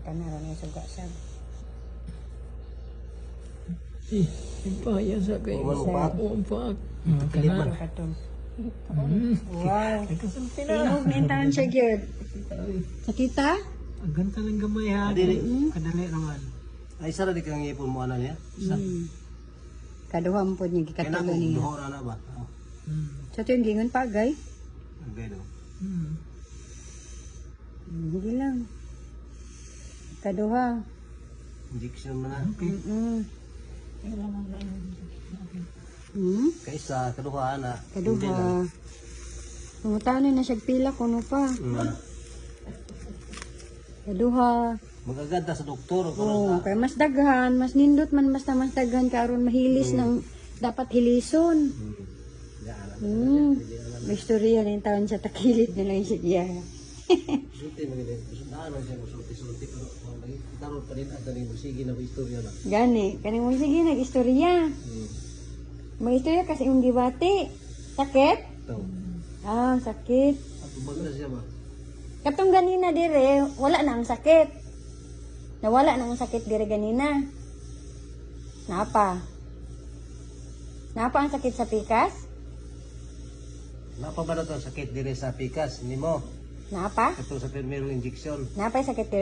Kanaran yung suga siya. Impaya sa kayo. Umpak. Pero katong. Wow. Tingog na yung taon siya, Gerd. Sakita? Ang ganda ng gamay ha. Kadali naman. Ay, sara di kang ipon mo ano niya? Kaduham po niya, Kaya na gikatulo kung niya. duhora na ba? So, ito yung gingon pagay. Ang gano. Hindi lang. Kaduha. Injection mo na. Kaysa kaduha na. Kaduha. Tungutanin na siya pila kuno pa. Kaduha. Magaganda sa doktor. Oo, kaya mas daghan, mas nindot man basta mas daghan karon mahilis ng dapat hilison. May istorya na yung taon sa takilit nila yung siya. Sulti mo gini. Saan siya mo sulti-sulti. Tarot pa rin at rin sige na istorya na. Gani, kaning mo sige nag-istorya. Mag-istorya kasi yung gibati. Sakit? Ito. Ah, sakit. At umag na siya ba? Katong ganina dire, wala na ang sakit. Nawala na ang sakit dire ganina. Napa? Napa ang sakit sa pikas? Napa ba na ito sakit dire sa pikas? Hindi mo. Napa? Ito sa primero injection. Napa yung sakit dire